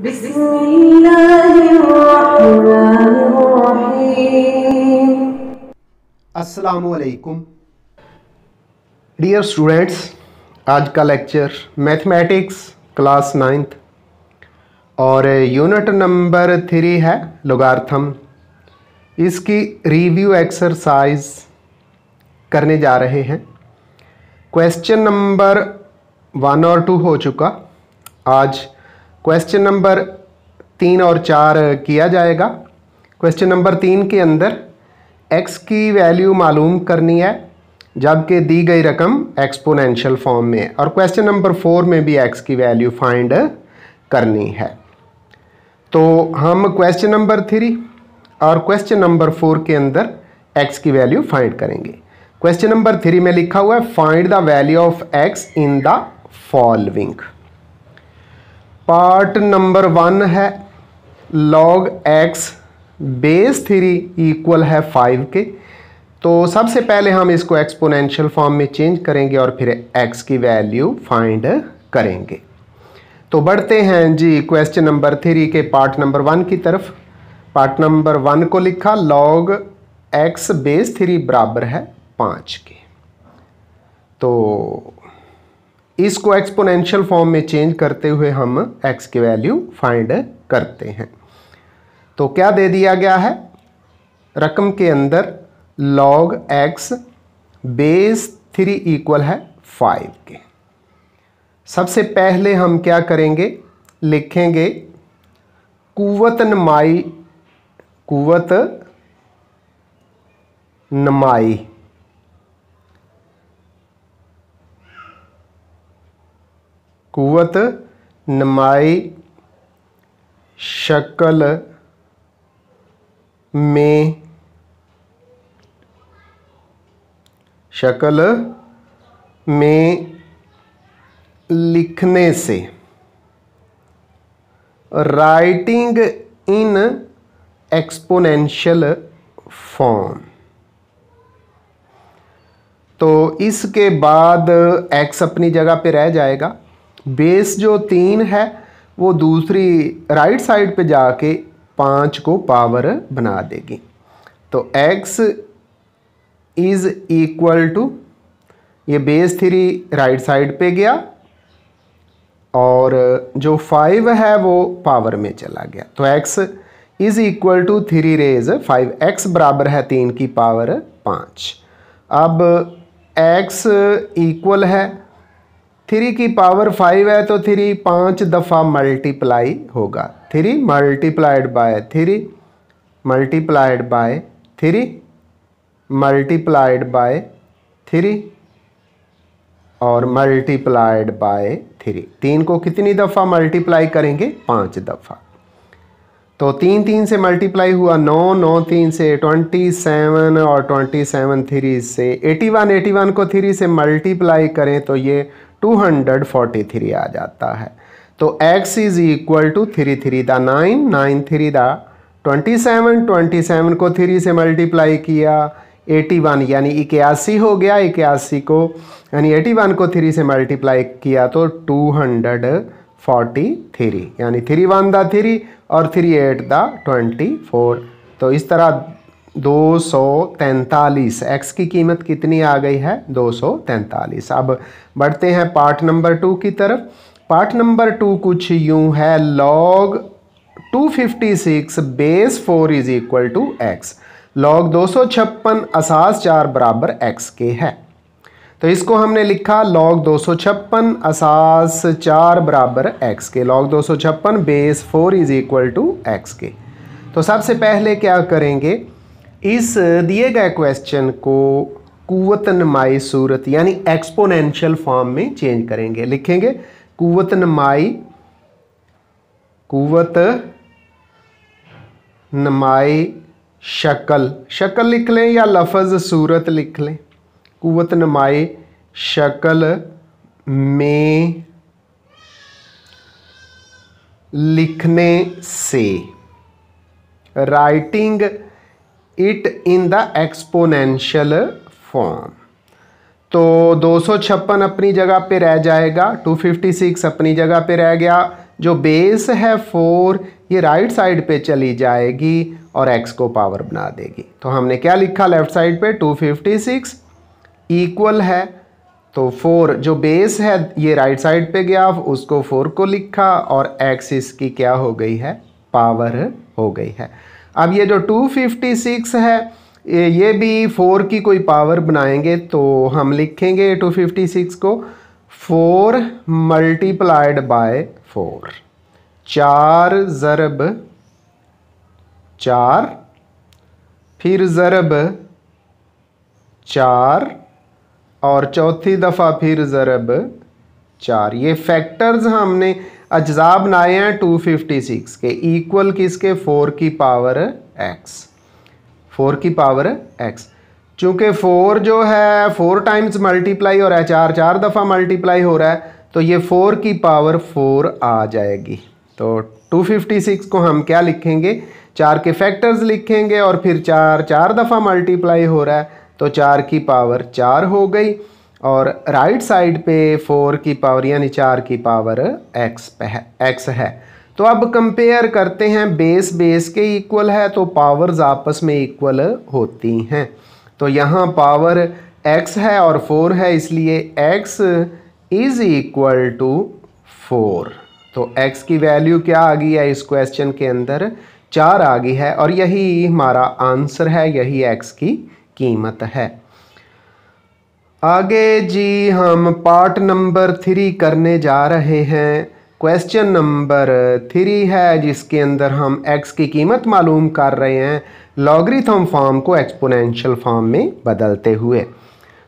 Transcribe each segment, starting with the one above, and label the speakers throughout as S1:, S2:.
S1: बिस्मिल्लाहिर्रहमानिर्रहीम।
S2: अस्सलामुअलैकुम dear students, आज का लेक्चर मैथमेटिक्स क्लास 9th और यूनिट नंबर 3 है लोगार्थम। इसकी रिव्यू एक्सरसाइज करने जा रहे हैं। क्वेश्चन नंबर 1 और 2 हो चुका, आज क्वेश्चन नंबर 3 और 4 किया जाएगा। क्वेश्चन नंबर 3 के अंदर x की वैल्यू मालूम करनी है जबकि दी गई रकम एक्सपोनेंशियल फॉर्म में है, और क्वेश्चन नंबर 4 में भी x की वैल्यू फाइंड करनी है। तो हम क्वेश्चन नंबर 3 और क्वेश्चन नंबर 4 के अंदर x की वैल्यू फाइंड करेंगे। क्वेश्चन नंबर 3 में लिखा हुआ है find the value of x in the following. Part number 1 है log x बेस 3 इक्वल है 5 के। तो सबसे पहले हम इसको एक्सपोनेंशियल फॉर्म में चेंज करेंगे और फिर x की वैल्यू फाइंड करेंगे। तो बढ़ते हैं जी क्वेश्चन नंबर 3 के पार्ट नंबर 1 की तरफ। पार्ट नंबर 1 को लिखा log x बेस 3 बराबर है 5 के। तो इसको एक्सपोनेंशियल फॉर्म में चेंज करते हुए हम x की वैल्यू फाइंड करते हैं। तो क्या दे दिया गया है रकम के अंदर log x बेस 3 इक्वल है 5 के। सबसे पहले हम क्या करेंगे, लिखेंगे कुव्वत नमाई शक्ल में लिखने से, राइटिंग इन एक्सपोनेंशियल फॉर्म। तो इसके बाद x अपनी जगह पे रह जाएगा। बेस जो 3 है वो दूसरी राइट साइड पे जाके 5 को पावर बना देगी। तो x इज इक्वल टू, ये बेस 3 राइट साइड पे गया और जो 5 है वो पावर में चला गया। तो x is equal to 3 raise 5, x बराबर है 3 की पावर 5। अब x इक्वल है 3 की पावर 5 है तो 3 5 दफ़ा मल्टीप्लाई होगा। 3 multiplied by 3 multiplied by 3 multiplied by 3 और मल्टीप्लाइड बाय 3। 3 को कितनी दफ़ा मल्टीप्लाई करेंगे? 5 दफ़ा। तो 3 3 से मल्टीप्लाई हुआ 9, 9 3 से 27 और 27 3 से 81, 81 को 3 से मल्टीप्लाई करें तो ये 243 आ जाता है। तो x इज इक्वल टू 3 3 दा 9, 9 3 दा 27, 27 को 3 से मल्टीप्लाई किया 81 यानी 81 हो गया। 81 को यानी 81 को 3 से मल्टीप्लाई किया तो 243 यानी 3 1 दा 3 और 3 8 दा 24। तो इस तरह 243 x की कीमत कितनी आ गई है? 243। अब बढ़ते हैं पार्ट नंबर 2 की तरफ। पार्ट नंबर 2 कुछ यूं है log 256 base 4 is equal to x। log 256 असास 4 बराबर x के है। तो इसको हमने लिखा log 256 असास 4 बराबर x के। log 256 base 4 is equal to x के। तो सबसे पहले क्या करेंगे, इस दिए गए क्वेश्चन को कुव्वत नमाई सूरत यानी एक्सपोनेंशियल फॉर्म में चेंज करेंगे। लिखेंगे कुव्वत नमाई शक्ल लिख लें या लफ्ज़ सूरत लिख लें। कुव्वत नमाई शक्ल में लिखने से, writing it in the exponential form. तो 256 अपनी जगह पे रह जाएगा, 256 अपनी जगह पे रह गया, जो बेस है 4 ये राइट साइड पे चली जाएगी और x को पावर बना देगी। तो हमने क्या लिखा लेफ्ट साइड पे 256 इक्वल है, तो 4 जो बेस है ये राइट साइड पे गया, उसको 4 को लिखा और x इसकी क्या हो गई है, पावर हो गई है। अब ये जो 256 है ये भी 4 की कोई पावर बनाएंगे तो हम लिखेंगे 256 को 4 मल्टीप्लाइड बाय 4, 4 ज़रब 4 फिर ज़रब 4 और चौथी दफ़ा फिर ज़रब 4। ये फैक्टर्स हमने अज्जा बनाए हैं 256 के, इक्वल किसके, 4 की पावर x, 4 की पावर x। चूँकि 4 जो है 4 टाइम्स मल्टीप्लाई हो रहा है, 4 दफ़ा मल्टीप्लाई हो रहा है, तो ये 4 की पावर 4 आ जाएगी। तो 256 को हम क्या लिखेंगे, 4 के फैक्टर्स लिखेंगे और फिर 4 दफ़ा मल्टीप्लाई हो रहा है तो 4 की पावर 4 हो गई और राइट साइड पे 4 की पावर यानी 4 की पावर x है। तो अब कंपेयर करते हैं, बेस के इक्वल है तो पावर्स आपस में इक्वल होती हैं। तो यहाँ पावर x है और 4 है, इसलिए x इज़ इक्वल टू 4। तो x की वैल्यू क्या आ गई है इस क्वेश्चन के अंदर, 4 आ गई है और यही हमारा आंसर है, यही x की कीमत है। आगे जी हम पार्ट नंबर 3 करने जा रहे हैं। क्वेश्चन नंबर 3 है जिसके अंदर हम x की कीमत मालूम कर रहे हैं लॉगरिथम फॉर्म को एक्सपोनेंशियल फॉर्म में बदलते हुए।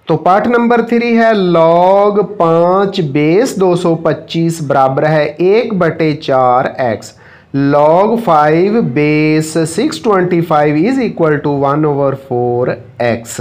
S2: तो पार्ट नंबर 3 है log 5 बेस 225 बराबर है 1/4x, log 5 base 625 is equal to 1/4x।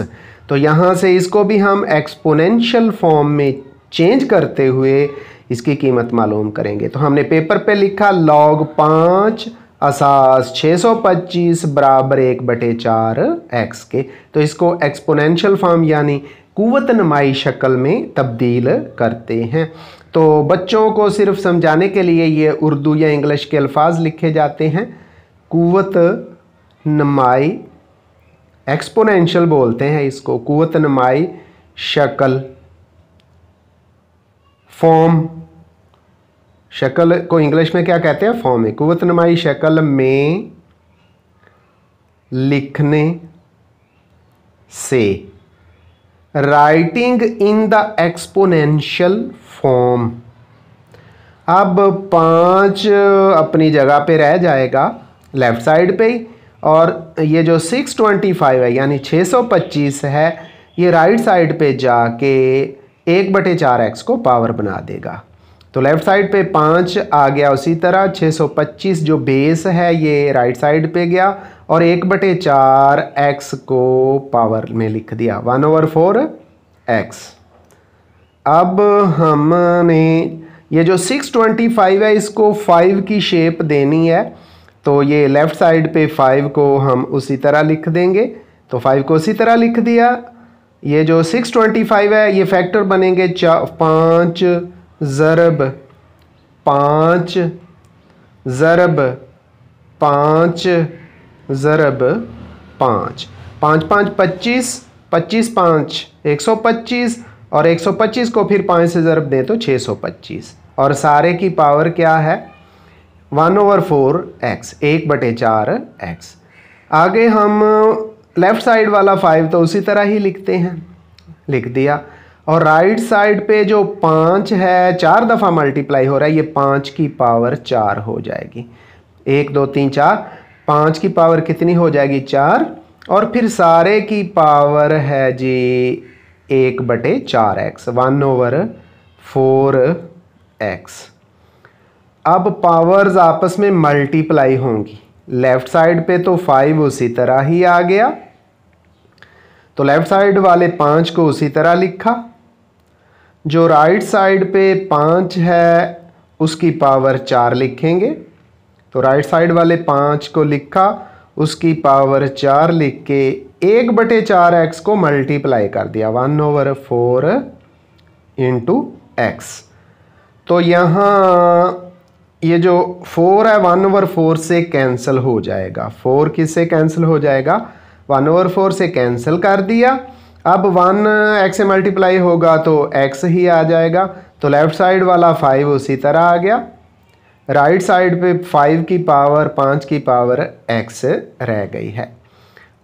S2: तो यहाँ से इसको भी हम एक्सपोनेंशियल फॉर्म में चेंज करते हुए इसकी कीमत मालूम करेंगे। तो हमने पेपर पे लिखा log 5 असास 625 बराबर 1/4x के। तो इसको एक्सपोनेंशियल फॉर्म यानी कुव्वत नुमाई शक्ल में तब्दील करते हैं। तो बच्चों को सिर्फ समझाने के लिए ये उर्दू या इंग्लिश के अल्फाज लिखे जाते हैं। कुव्वत नुमाई एक्सपोनेंशियल बोलते हैं इसको, कुव्वत नुमाई शक्ल, फॉर्म, शक्ल को इंग्लिश में क्या कहते हैं, फॉर्म है। कुव्वत नुमाई शक्ल में लिखने से, writing in the exponential form. अब 5 अपनी जगह पे रह जाएगा लेफ्ट साइड पे ही, और ये जो 625 है यानी 625 है ये राइट साइड पे जाके 1/4x को पावर बना देगा। तो लेफ्ट साइड पे 5 आ गया, उसी तरह 625 जो बेस है ये राइट साइड पे गया और 1/4x को पावर में लिख दिया 1/4x। अब हमने ये जो 625 है इसको 5 की शेप देनी है, तो ये लेफ़्ट साइड पे 5 को हम उसी तरह लिख देंगे। तो 5 को उसी तरह लिख दिया। ये जो 625 है ये फैक्टर बनेंगे 5 ज़रब 5 ज़रब 5 ज़रब 5, 5 5 25, 25 5 125 और 125 को फिर 5 से ज़रब दें तो 625 और सारे की पावर क्या है 1/4x, 1/4x। आगे हम लेफ़्ट साइड वाला 5 तो उसी तरह ही लिखते हैं, लिख दिया। और राइट साइड पे जो 5 है 4 दफ़ा मल्टीप्लाई हो रहा है, ये 5 की पावर 4 हो जाएगी। 1 2 3 4, 5 की पावर कितनी हो जाएगी 4 और फिर सारे की पावर है जी 1/4x, 1/4x। अब पावर्स आपस में मल्टीप्लाई होंगी। लेफ़्ट साइड पे तो 5 उसी तरह ही आ गया, तो लेफ़्ट साइड वाले 5 को उसी तरह लिखा। जो राइट साइड पे 5 है उसकी पावर 4 लिखेंगे, तो राइट साइड वाले 5 को लिखा, उसकी पावर 4 लिख के 1/4x को मल्टीप्लाई कर दिया 1/4 × x। तो यहाँ ये जो 4 है 1/4 से कैंसिल हो जाएगा। 4 किससे कैंसिल हो जाएगा? 1/4 से कैंसिल कर दिया। अब 1 x से मल्टीप्लाई होगा तो x ही आ जाएगा। तो लेफ्ट साइड वाला 5 उसी तरह आ गया। राइट साइड पे 5 की पावर 5 की पावर x रह गई है।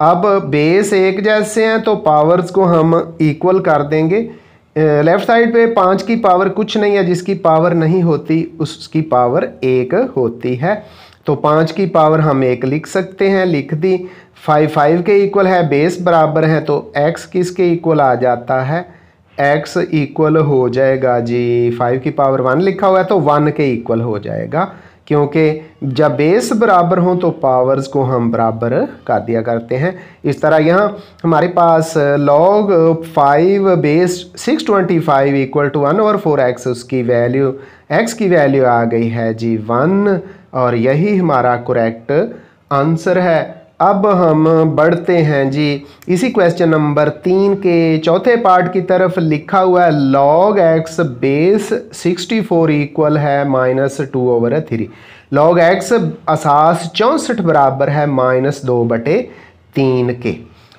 S2: अब बेस एक जैसे हैं तो पावर्स को हम इक्वल कर देंगे। लेफ्ट साइड पे 5 की पावर कुछ नहीं है, जिसकी पावर नहीं होती उसकी पावर 1 होती है। तो 5 की पावर हम 1 लिख सकते हैं, लिख दी। 5 के इक्वल है, बेस बराबर है, तो x किसके इक्वल आ जाता है? x इक्वल हो जाएगा जी 5 की पावर 1 लिखा हुआ है तो 1 के इक्वल हो जाएगा, क्योंकि जब बेस बराबर हों तो पावर्स को हम बराबर कर दिया करते हैं। इस तरह यहाँ हमारे पास log 5 base 625 equal to 1/4x, उसकी वैल्यू x की वैल्यू आ गई है जी 1, और यही हमारा करेक्ट आंसर है। अब हम बढ़ते हैं जी इसी क्वेश्चन नंबर 3 के चौथे पार्ट की तरफ। लिखा हुआ है log x बेस 64 इक्वल है -2/3। log x असास 64 बराबर है -2/3 के।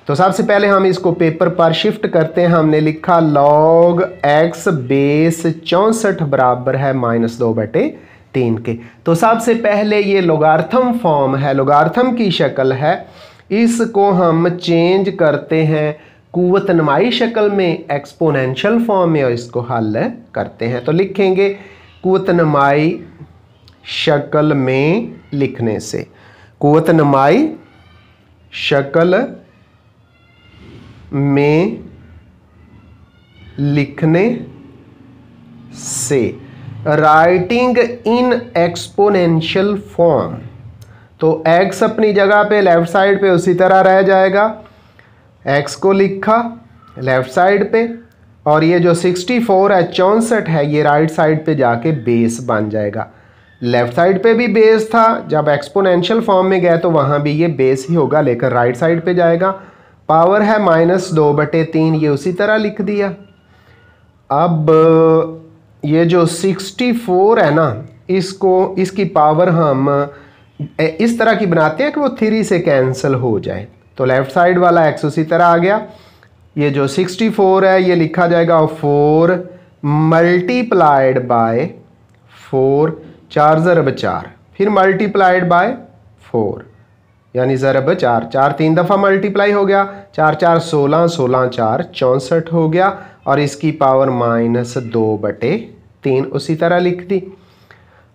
S2: तो सबसे पहले हम इसको पेपर पर शिफ्ट करते हैं। हमने लिखा log x बेस 64 बराबर है -2/3 के। तो सबसे पहले ये लोगार्थम फॉर्म है, लोगार्थम की शक्ल है, इसको हम चेंज करते हैं कुव्वत नमाई शक्ल में, एक्सपोनेंशियल फॉर्म में, और इसको हल करते हैं। तो लिखेंगे कुव्वत नमाई शक्ल में लिखने से, कुव्वत नमाई शक्ल में लिखने से, राइटिंग इन एक्सपोनेंशियल फॉर्म। तो x अपनी जगह पे लेफ्ट साइड पे उसी तरह रह जाएगा, x को लिखा लेफ्ट साइड पे, और ये जो 64 है 64 है ये राइट साइड पे जाके बेस बन जाएगा। लेफ्ट साइड पे भी बेस था, जब एक्सपोनेंशियल फॉर्म में गए तो वहाँ भी ये बेस ही होगा, लेकर राइट साइड पे जाएगा। पावर है -2/3, ये उसी तरह लिख दिया। अब ये जो 64 है ना, इसकी पावर हम इस तरह की बनाते हैं कि वो 3 से कैंसिल हो जाए। तो लेफ्ट साइड वाला x उसी तरह आ गया। ये जो 64 है ये लिखा जाएगा 4 मल्टीप्लाइड बाय 4, 4 ज़रब 4, फिर मल्टीप्लाइड बाय 4 यानी ज़रब 4, 4 3 दफ़ा मल्टीप्लाई हो गया, 4 4 16, 16 4 64 हो गया, और इसकी पावर -2/3 उसी तरह लिख दी।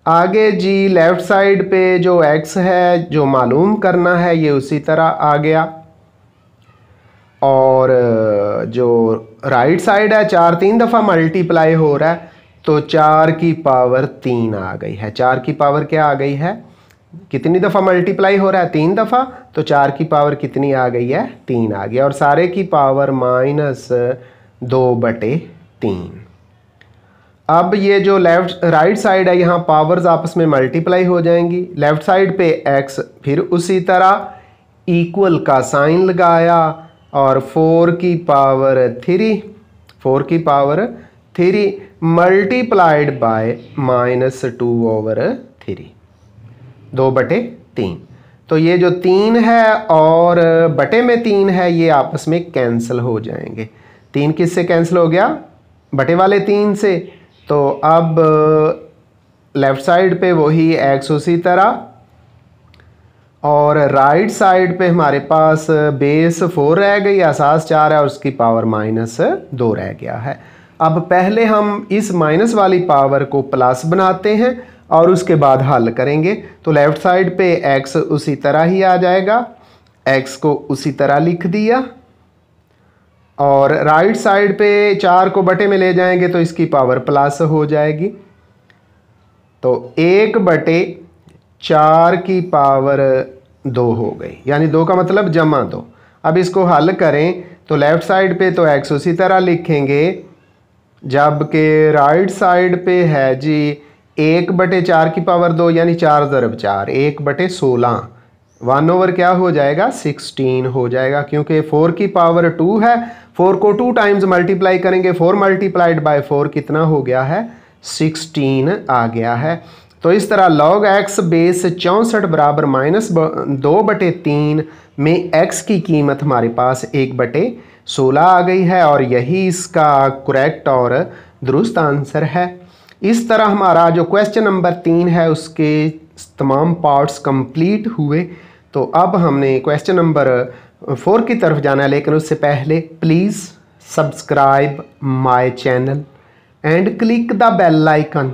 S2: आगे जी लेफ्ट साइड पे जो x है जो मालूम करना है ये उसी तरह आ गया, और जो राइट साइड है 4 3 दफ़ा मल्टीप्लाई हो रहा है तो 4 की पावर 3 आ गई है। 4 की पावर क्या आ गई है? कितनी दफ़ा मल्टीप्लाई हो रहा है? 3 दफ़ा, तो 4 की पावर कितनी आ गई है? 3 आ गया, और सारे की पावर -2/3। अब ये जो राइट साइड है यहाँ पावर्स आपस में मल्टीप्लाई हो जाएंगी। लेफ्ट साइड पे x, फिर उसी तरह इक्वल का साइन लगाया, और 4 की पावर 3 मल्टीप्लाइड बाय -2/3, 2/3। तो ये जो 3 है और बटे में 3 है ये आपस में कैंसिल हो जाएंगे। 3 किससे कैंसिल हो गया? बटे वाले 3 से। तो अब लेफ्ट साइड पे वही x उसी तरह, और राइट साइड पे हमारे पास बेस 4 रह गई, असास 4 है और उसकी पावर -2 रह गया है। अब पहले हम इस माइनस वाली पावर को प्लस बनाते हैं और उसके बाद हल करेंगे। तो लेफ्ट साइड पे x उसी तरह ही आ जाएगा, x को उसी तरह लिख दिया, और राइट साइड पे 4 को बटे में ले जाएंगे तो इसकी पावर प्लस हो जाएगी। तो 1/4 की पावर 2 हो गई, यानी 2 का मतलब जमा 2। अब इसको हल करें तो लेफ्ट साइड पे तो x उसी तरह लिखेंगे, जबकि राइट साइड पे है जी 1/4 की पावर 2 यानी 4 ज़रब 4, 1/16, 1/, क्या हो जाएगा? 16 हो जाएगा, क्योंकि 4 की पावर 2 है। 4 को 2 टाइम्स मल्टीप्लाई करेंगे, 4 मल्टीप्लाइड बाय 4 कितना हो गया है? 16 आ गया है। तो इस तरह log x बेस 64 बराबर -2/3 में x की कीमत हमारे पास 1/16 आ गई है और यही इसका करेक्ट और दुरुस्त आंसर है। इस तरह हमारा जो क्वेश्चन नंबर 3 है उसके तमाम पार्ट्स कंप्लीट हुए। तो अब हमने क्वेश्चन नंबर 4 की तरफ जाना है, लेकिन उससे पहले please subscribe my channel and click the bell icon.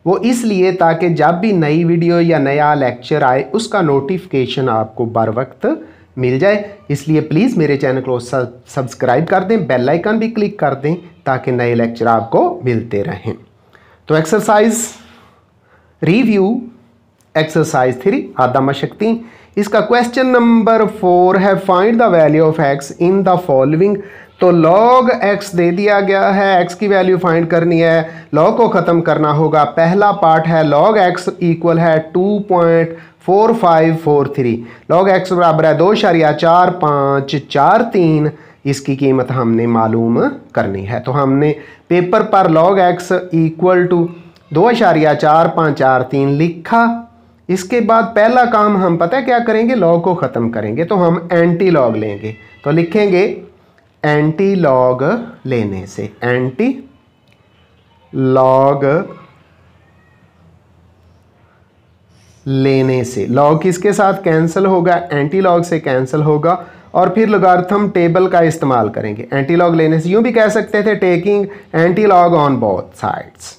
S2: वो इसलिए ताकि जब भी नई वीडियो या नया लेक्चर आए उसका नोटिफिकेशन आपको बर वक्त मिल जाए। इसलिए प्लीज़ मेरे चैनल को सब्सक्राइब कर दें, बेल आइकन भी क्लिक कर दें ताकि नए लेक्चर आपको मिलते रहें। तो एक्सरसाइज रिव्यू एक्सरसाइज 3 आधा मशक 3, इसका क्वेश्चन नंबर 4 है find the value of x in the following. तो log x दे दिया गया है, x की वैल्यू फाइंड करनी है, log को ख़त्म करना होगा। पहला पार्ट है log x इक्वल है 2.4543, log x बराबर है 2.4543, इसकी कीमत हमने मालूम करनी है। तो हमने पेपर पर log x इक्वल टू 2.4543 लिखा। इसके बाद पहला काम हम पता है क्या करेंगे, log को ख़त्म करेंगे। तो हम एंटी लॉग लेंगे, तो लिखेंगे एंटी लॉग लेने से, एंटी लॉग लेने से लॉग किसके साथ कैंसिल होगा, एंटी लॉग से कैंसिल होगा। और फिर लॉगरिथम टेबल का इस्तेमाल करेंगे। एंटी लॉग लेने से यूं भी कह सकते थे taking anti log on both sides.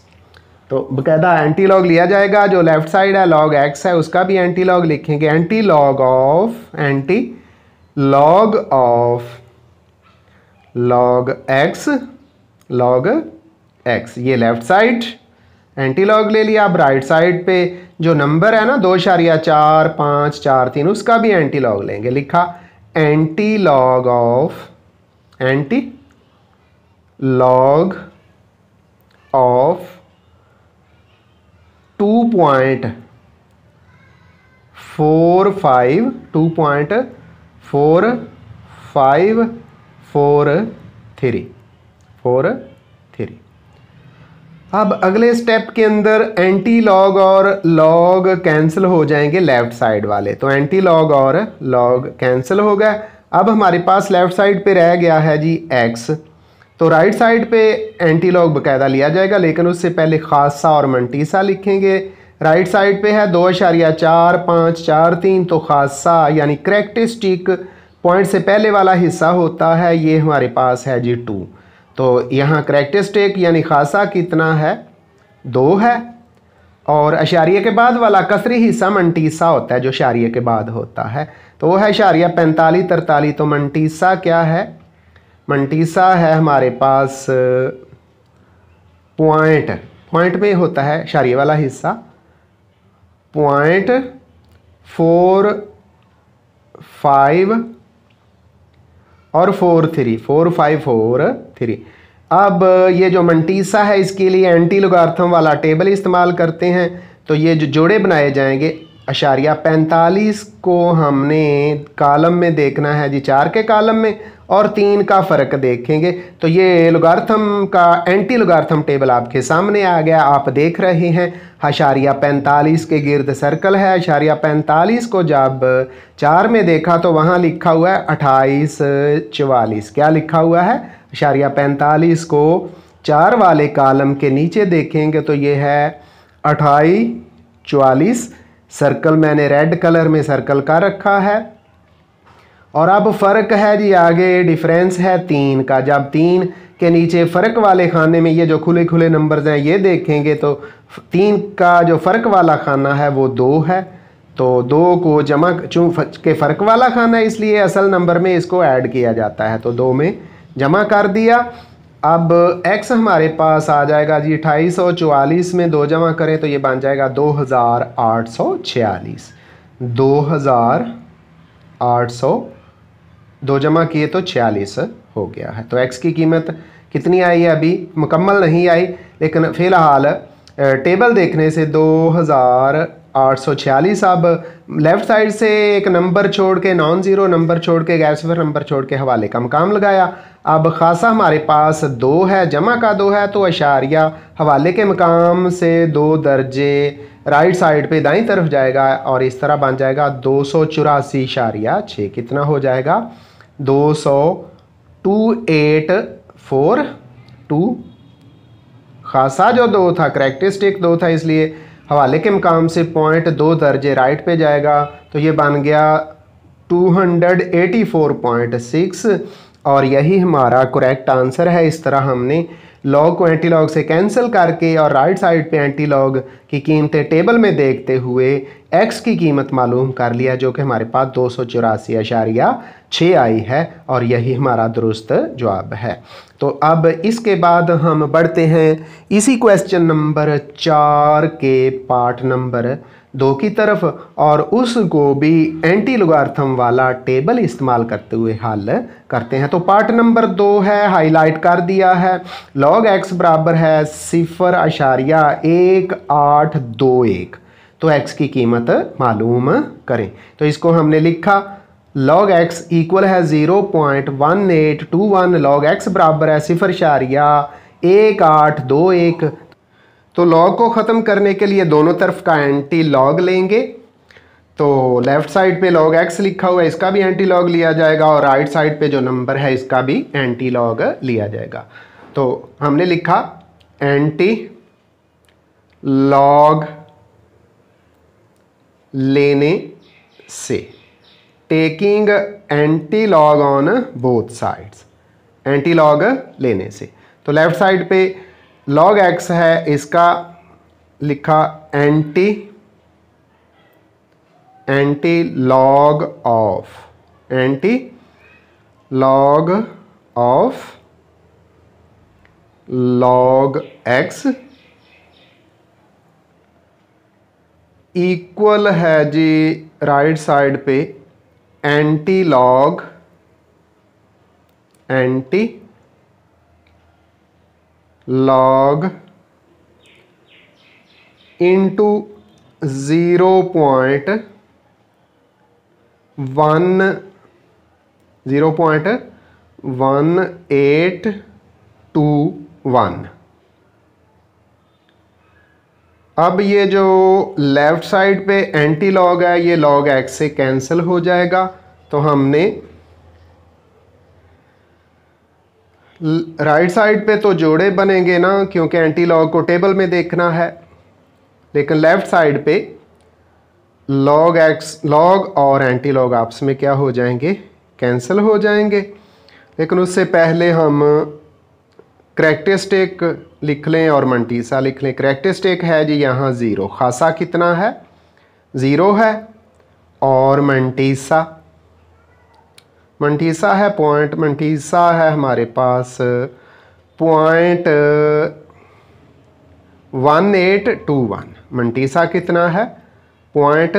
S2: तो बकायदा एंटी लॉग लिया जाएगा, जो लेफ्ट साइड है log x है उसका भी एंटी लॉग लिखेंगे। Anti log of log x ये लेफ्ट साइड एंटी लॉग ले लिया। अब राइट साइड पे जो नंबर है ना 2.4543 उसका भी एंटी लॉग लेंगे, लिखा एंटी लॉग ऑफ 2.4543। अब अगले स्टेप के अंदर एंटी लॉग और लॉग कैंसिल हो जाएंगे लेफ्ट साइड वाले। तो एंटी लॉग और लॉग कैंसिल हो गए। अब हमारे पास लेफ्ट साइड पे रह गया है जी x। तो राइट साइड पे एंटी लॉग बाकायदा लिया जाएगा, लेकिन उससे पहले खासा और मंटीसा लिखेंगे। राइट साइड पे है 2.4543, तो खासा यानी करेक्टरिस्टिक पॉइंट से पहले वाला हिस्सा होता है, ये हमारे पास है जी 2। तो यहाँ करेक्टरिस्टिक यानी खासा कितना है, 2 है। और अशारिये के बाद वाला कसरी हिस्सा मंटीसा होता है जो अशारिये के बाद होता है, तो वो है अशारिया 4543। तो मंटीसा क्या है, मंटीसा है हमारे पास पॉइंट में होता है अशारिये वाला हिस्सा 0.45 और 4543। अब ये जो मंटीसा है इसके लिए एंटी लॉगरिथम वाला टेबल इस्तेमाल करते हैं। तो ये जो जोड़े बनाए जाएंगे, अशारिया 45 को हमने कॉलम में देखना है जी 4 के कॉलम में, और 3 का फ़र्क देखेंगे। तो ये लॉगरिथम का एंटी लॉगरिथम टेबल आपके सामने आ गया, आप देख रहे हैं। अशारिया 45 के गिर्द सर्कल है। अशारिया 45 को जब 4 में देखा तो वहाँ लिखा हुआ है 2844। क्या लिखा हुआ है, अशारिया 45 को 4 वाले कॉलम के नीचे देखेंगे तो ये है 2844। सर्कल मैंने रेड कलर में सर्कल का रखा है। और अब फ़र्क है जी आगे, डिफरेंस है 3 का। जब 3 के नीचे फ़र्क वाले खाने में ये जो खुले खुले नंबर्स हैं ये देखेंगे तो 3 का जो फ़र्क वाला खाना है वो 2 है। तो 2 को जमा के फ़र्क वाला खाना है, इसलिए असल नंबर में इसको ऐड किया जाता है। तो 2 में जमा कर दिया। अब x हमारे पास आ जाएगा जी 2844 में 2 जमा करें तो ये बन जाएगा 2846। 2800 2 जमा किए तो 46 हो गया है। तो x की कीमत कितनी आई है, अभी मुकम्मल नहीं आई, लेकिन फ़िलहाल टेबल देखने से 2800 846। अब लेफ़्ट साइड से एक नंबर छोड़ के, नॉन ज़ीरो नंबर छोड़ के, गैर सिफर नंबर छोड़ के हवाले का मकाम लगाया। अब खासा हमारे पास 2 है, जमा का 2 है, तो अशारिया हवाले के मकाम से 2 दर्जे राइट साइड पे दाईं तरफ जाएगा और इस तरह बन जाएगा 284.6। कितना हो जाएगा? 200,2842। खासा जो 2 था, करैक्टरिस्टिक 2 था, इसलिए हवाले के मकाम से 0.2 दर्जे राइट पे जाएगा, तो ये बन गया 284.6 और यही हमारा करेक्ट आंसर है। इस तरह हमने लॉग को एंटी लॉग से कैंसिल करके और राइट साइड पे एंटी लॉग की कीमतें टेबल में देखते हुए एक्स की कीमत मालूम कर लिया, जो कि हमारे पास 284.6 आई है और यही हमारा दुरुस्त जवाब है। तो अब इसके बाद हम बढ़ते हैं इसी क्वेश्चन नंबर 4 के पार्ट नंबर 2 की तरफ और उसको भी एंटी लोगारिथम वाला टेबल इस्तेमाल करते हुए हल करते हैं। तो पार्ट नंबर 2 है, हाईलाइट कर दिया है। लॉग एक्स बराबर है 0.1821, तो एक्स की कीमत मालूम करें। तो इसको हमने लिखा लॉग एक्स इक्वल है 0.1821, लॉग एक्स बराबर है 0.1821। तो लॉग को ख़त्म करने के लिए दोनों तरफ का एंटी लॉग लेंगे। तो लेफ़्ट साइड पे लॉग एक्स लिखा हुआ है, इसका भी एंटी लॉग लिया जाएगा और राइट साइड पे जो नंबर है इसका भी एंटी लॉग लिया जाएगा। तो हमने लिखा एंटी लॉग लेने से, taking anti log on both sides, anti log लेने से। तो लेफ़्ट साइड पे लॉग एक्स है, इसका लिखा anti log of, anti log of log x equal है जी राइट साइड पे एंटी लॉग इंटू 0.1821। अब ये जो लेफ़्ट साइड पे एंटी लॉग है ये लॉग एक्स से कैंसिल हो जाएगा, तो हमने राइट साइड पे तो जोड़े बनेंगे ना, क्योंकि एंटी लॉग को टेबल में देखना है, लेकिन लेफ़्ट साइड पे लॉग एक्स, लॉग और एंटी लॉग आपस में क्या हो जाएंगे? कैंसिल हो जाएंगे। लेकिन उससे पहले हम करैक्टरिस्टिक लिख लें और मंटीसा लिख लें। करैक्टरिस्टिक है जी यहाँ 0, खासा कितना है? 0 है और मंटीसा है पॉइंट, मंटीसा है हमारे पास 0.1821। मंटीसा कितना है? पॉइंट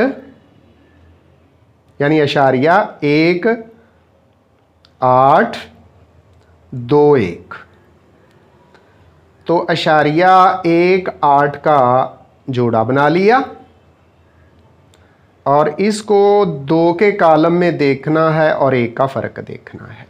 S2: यानी अशारिया 1821। तो अशारिया 18 का जोड़ा बना लिया और इसको 2 के कॉलम में देखना है और 1 का फ़र्क देखना है।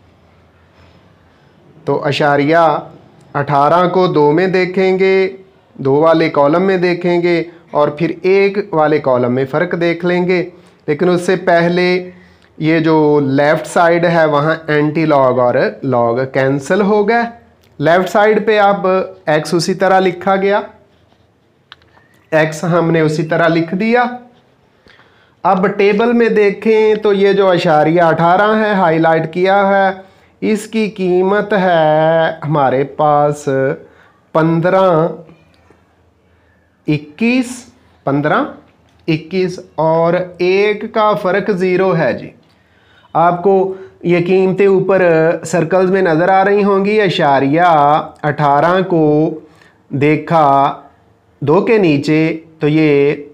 S2: तो अशारिया 18 को 2 में देखेंगे, 2 वाले कॉलम में देखेंगे और फिर 1 वाले कॉलम में फ़र्क देख लेंगे। लेकिन उससे पहले ये जो लेफ़्ट साइड है वहाँ एंटी लॉग और लॉग कैंसिल हो गए। लेफ़्ट साइड पे अब एक्स उसी तरह लिखा गया, एक्स हमने उसी तरह लिख दिया। अब टेबल में देखें तो ये जो अशारिया 18 है हाईलाइट किया है, इसकी कीमत है हमारे पास 1521 और 1 का फ़र्क 0 है जी। आपको ये कीमतें ऊपर सर्कल्स में नज़र आ रही होंगी। अशारिया 18 को देखा 2 के नीचे तो ये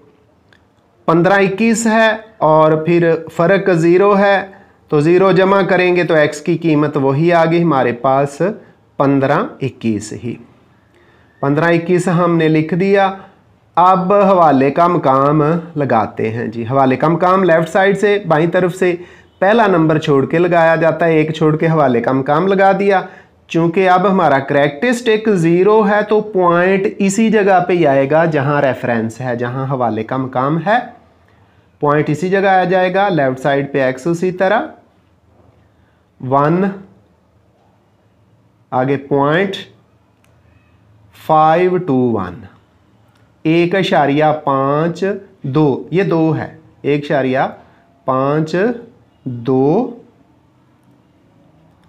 S2: 1521 है और फिर फ़र्क 0 है, तो 0 जमा करेंगे तो x की कीमत वही आ गई हमारे पास 1521 ही। 1521 हमने लिख दिया अब हवाले का मकाम लगाते हैं जी। हवाले का मकाम लेफ़्ट साइड से बाईं तरफ से पहला नंबर छोड़ के लगाया जाता है, एक छोड़ के हवाले का मकाम लगा दिया। चूँकि अब हमारा करैक्टरिस्टिक 0 है तो पॉइंट इसी जगह पे ही आएगा जहाँ रेफरेंस है, जहाँ हवाले का मकाम है, पॉइंट इसी जगह आ जाएगा। लेफ़्ट साइड पे x उसी तरह 1, आगे पॉइंट 5 2 1, 1.52, ये 2 है, 1.52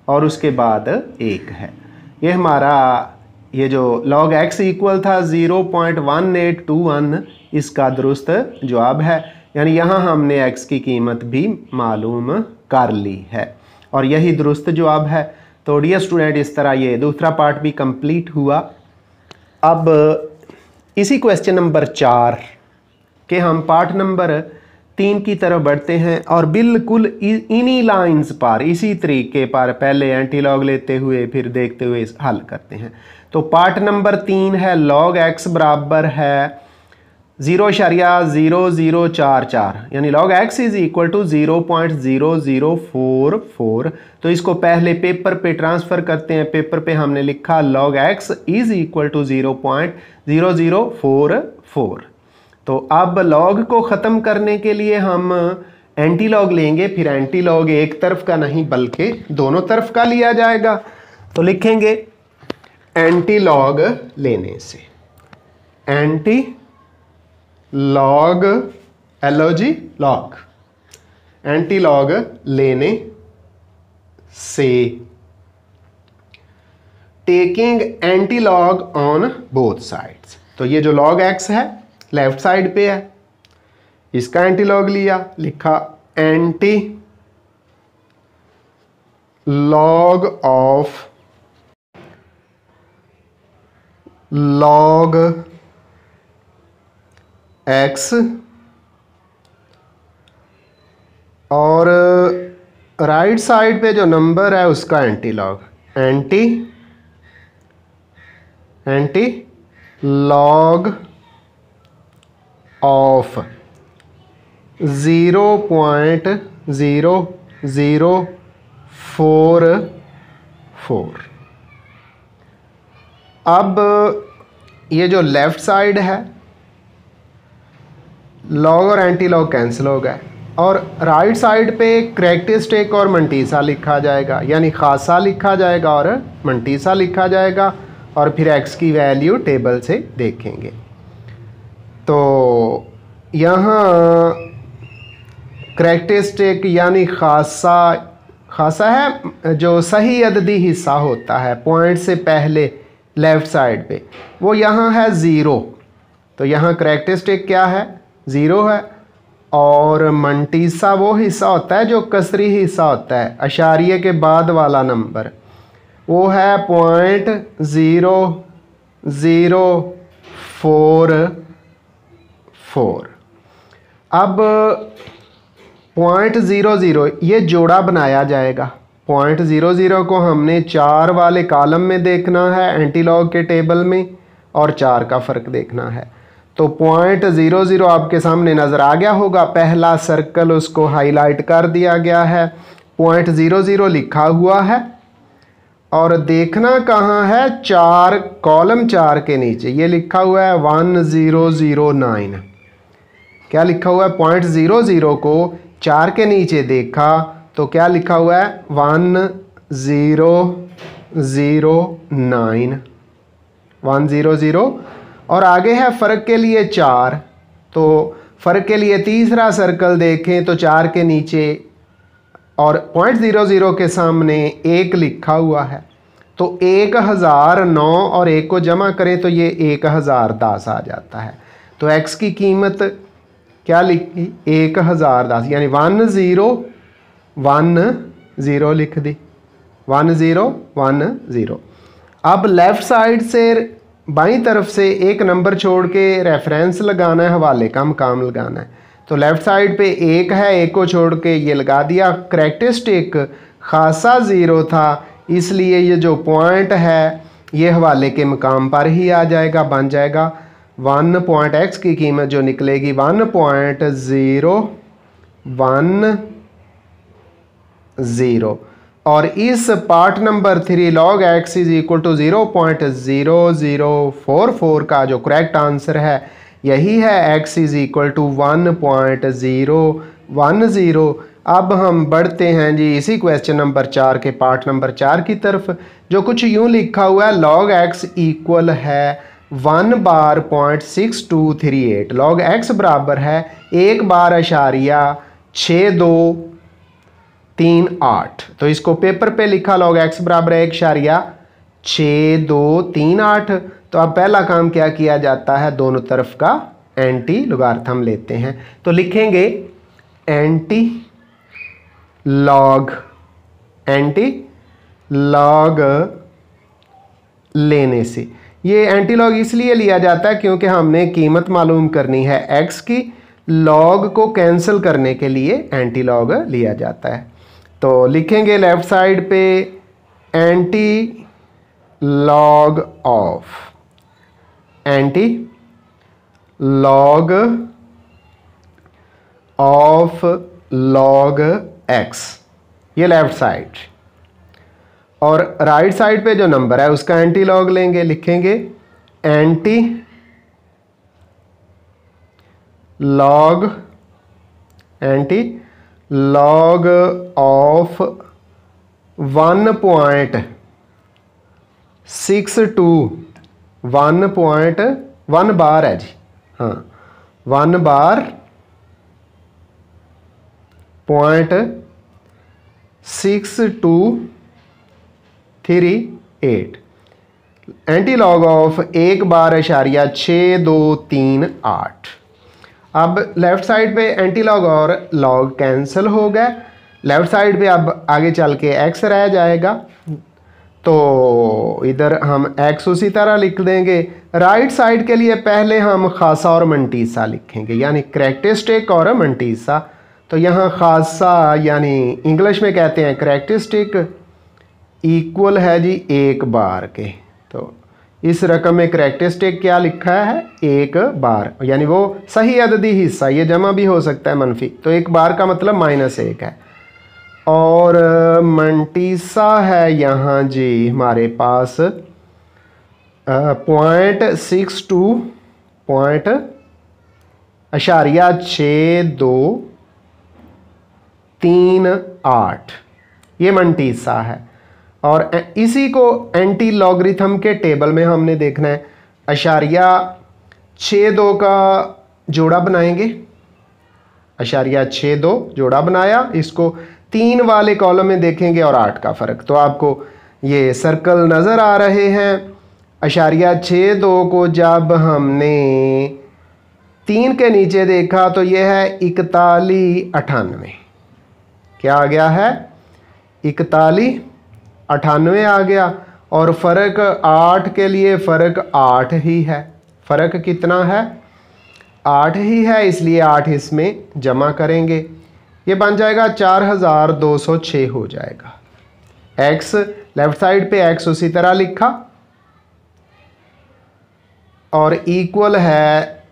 S2: और उसके बाद 1 है। ये हमारा ये जो log x इक्वल था 0.1821 इसका दुरुस्त जवाब है। यानी यहाँ हमने x की कीमत भी मालूम कर ली है और यही दुरुस्त जवाब है। तो डियर स्टूडेंट, इस तरह ये दूसरा पार्ट भी कंप्लीट हुआ। अब इसी क्वेश्चन नंबर 4 के हम पार्ट नंबर 3 की तरफ बढ़ते हैं और बिल्कुल इन्हीं लाइंस पर, इसी तरीके पर पहले एंटीलॉग लेते हुए फिर देखते हुए हल करते हैं। तो पार्ट नंबर 3 है log x बराबर है 0.0044, यानी log x is equal to 0.0044। तो इसको पहले पेपर पे ट्रांसफ़र करते हैं। पेपर पे हमने लिखा log x is equal to 0.0044। तो अब log को ख़त्म करने के लिए हम एंटी लॉग लेंगे, फिर एंटी लॉग एक तरफ का नहीं बल्कि दोनों तरफ का लिया जाएगा। तो लिखेंगे एंटी लॉग लेने से, anti log LOG log, anti log लेने से, taking anti log on both sides. तो ये जो log x है लेफ्ट साइड पे है, इसका एंटी लॉग लिया, लिखा anti log of log x और राइट साइड पे जो नंबर है उसका anti log, anti log of 0.0044। अब ये जो लेफ़्ट साइड है लॉग और एंटी लॉग कैंसिल हो गए और राइट साइड पे करैक्टरिस्टिक और मंटीसा लिखा जाएगा, यानी खासा लिखा जाएगा और मंटीसा लिखा जाएगा और फिर x की वैल्यू टेबल से देखेंगे। तो यहाँ करैक्टरिस्टिक यानी खासा है जो सही अददी हिस्सा होता है पॉइंट से पहले लेफ़्ट साइड पे, वो यहाँ है 0। तो यहाँ करैक्टरिस्टिक क्या है, 0 है। और मंटीसा वो हिस्सा होता है जो कसरी हिस्सा होता है, अशारिये के बाद वाला नंबर, वो है 0.0044। अब 0.00 ये जोड़ा बनाया जाएगा। 0.00 को हमने 4 वाले कॉलम में देखना है एंटी लॉग के टेबल में और 4 का फ़र्क देखना है। तो 0.00 आपके सामने नज़र आ गया होगा, पहला सर्कल उसको हाईलाइट कर दिया गया है, 0.00 लिखा हुआ है और देखना कहाँ है, 4 कॉलम 4 के नीचे ये लिखा हुआ है 1009। क्या लिखा हुआ है, 0.00 को 4 के नीचे देखा तो क्या लिखा हुआ है 1009, 100 और आगे है फ़र्क के लिए 4। तो फ़र्क के लिए तीसरा सर्कल देखें तो 4 के नीचे और 0.00 के सामने 1 लिखा हुआ है। तो 1009 और 1 को जमा करें तो ये 1010 आ जाता है। तो x की कीमत क्या लिखी, 1010, यानी 1010 लिख दी, 1010। अब लेफ़्ट साइड से बाईं तरफ से एक नंबर छोड़ के रेफरेंस लगाना है, हवाले का मकाम लगाना है। तो लेफ़्ट साइड पे 1 है, 1 को छोड़ के ये लगा दिया। करैक्टरिस्टिक खासा 0 था, इसलिए ये जो पॉइंट है ये हवाले के मकाम पर ही आ जाएगा, बन जाएगा 1 की कीमत जो निकलेगी 1.0110 और इस part number 3 log x is equal to 0.0044 का जो करेक्ट आंसर है यही है x इज इक्वल टू 1.010। अब हम बढ़ते हैं जी इसी क्वेश्चन नंबर 4 के पार्ट नंबर 4 की तरफ, जो कुछ यूं लिखा हुआ है log x इक्वल है 1 बार 0.6238। log x बराबर है 1 बार अशारिया 6238। तो इसको पेपर पे लिखा log x बराबर है 1.6238। तो अब पहला काम क्या किया जाता है, दोनों तरफ का एंटी लोगारिथम लेते हैं। तो लिखेंगे एंटी लॉग लेने से। ये एंटी लॉग इसलिए लिया जाता है क्योंकि हमने कीमत मालूम करनी है x की, लॉग को कैंसिल करने के लिए एंटी लॉग लिया जाता है। तो लिखेंगे लेफ्ट साइड पे anti log of log x, ये लेफ्ट साइड, और राइट साइड पे जो नंबर है उसका एंटी लॉग लेंगे। लिखेंगे एंटी लॉग ऑफ 1.1 बार है जी, हाँ 1 बार 0.6238 एंटी लॉग ऑफ 1 बार अशारिया 6238। अब लेफ्ट साइड पे एंटी लॉग और लॉग कैंसिल हो गए, लेफ्ट साइड पे अब आगे चल के x रह जाएगा, तो इधर हम x उसी तरह लिख देंगे। राइट साइड के लिए पहले हम खासा और मंटीसा लिखेंगे, यानी करैक्टरिस्टिक और मंटीसा। तो यहाँ खासा यानी इंग्लिश में कहते हैं करैक्टरिस्टिक इक्वल है जी 1 बार के। तो इस रकम में करैक्टरिस्टिक क्या लिखा है, 1 बार, यानी वो सही अददी हिस्सा, ये जमा भी हो सकता है मनफी, तो 1 बार का मतलब -1 है। और मंटीसा है यहाँ जी हमारे पास 0.6238 ये मंटीसा है। और इसी को एंटी लॉगरिथम के टेबल में हमने देखना है। अशारिया 62 का जोड़ा बनाएंगे, अशारिया 62 जोड़ा बनाया, इसको 3 वाले कॉलम में देखेंगे और 8 का फ़र्क। तो आपको ये सर्कल नज़र आ रहे हैं। अशारिया 62 को जब हमने 3 के नीचे देखा तो ये है 4198, क्या आ गया है 4198 आ गया, और फ़र्क 8 के लिए फ़र्क 8 ही है। फ़र्क कितना है, 8 ही है, इसलिए 8 इसमें जमा करेंगे, ये बन जाएगा 4206 हो जाएगा। x लेफ्ट साइड पे x उसी तरह लिखा और इक्वल है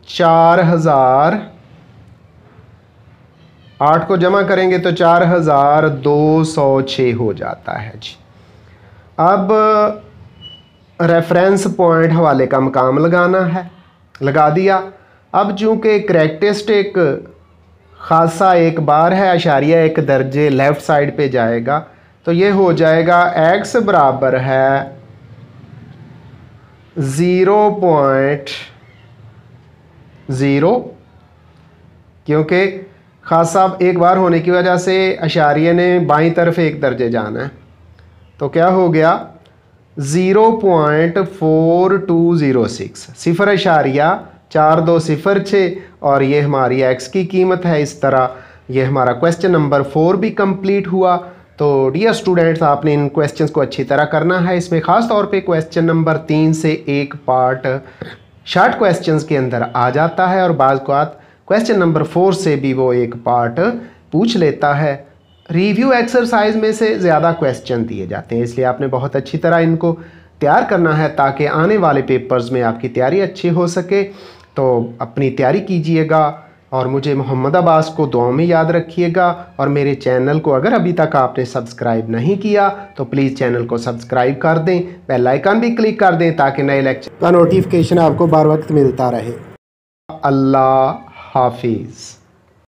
S2: 4000, 8 को जमा करेंगे तो 4206 हो जाता है जी। अब रेफरेंस पॉइंट हवाले का मकाम लगाना है, लगा दिया। अब चूँकि करैक्टरिस्टिक खासा 1 बार है, अशारिया 1 दर्जे लेफ़्ट साइड पे जाएगा, तो ये हो जाएगा x बराबर है 0.0, क्योंकि खासा 1 बार होने की वजह से अशारिया ने बाईं तरफ 1 दर्जे जाना है, तो क्या हो गया 0.4206, 0.4206, और ये हमारी x की कीमत है। इस तरह ये हमारा क्वेश्चन नंबर 4 भी कंप्लीट हुआ। तो डियर स्टूडेंट्स, आपने इन क्वेश्चंस को अच्छी तरह करना है। इसमें ख़ास तौर पे क्वेश्चन नंबर 3 से एक पार्ट शॉर्ट क्वेश्चंस के अंदर आ जाता है, और बाज़ औक़ात क्वेश्चन नंबर 4 से भी वो एक पार्ट पूछ लेता है। रिव्यू एक्सरसाइज में से ज़्यादा क्वेश्चन दिए जाते हैं, इसलिए आपने बहुत अच्छी तरह इनको तैयार करना है ताकि आने वाले पेपर्स में आपकी तैयारी अच्छी हो सके। तो अपनी तैयारी कीजिएगा और मुझे मोहम्मद अब्बास को दुआओं में याद रखिएगा। और मेरे चैनल को अगर अभी तक आपने सब्सक्राइब नहीं किया तो प्लीज़ चैनल को सब्सक्राइब कर दें, बेल आइकन भी क्लिक कर दें ताकि नए लेक्चर का नोटिफिकेशन आपको बर वक्त मिलता रहे। अल्लाह हाफिज़।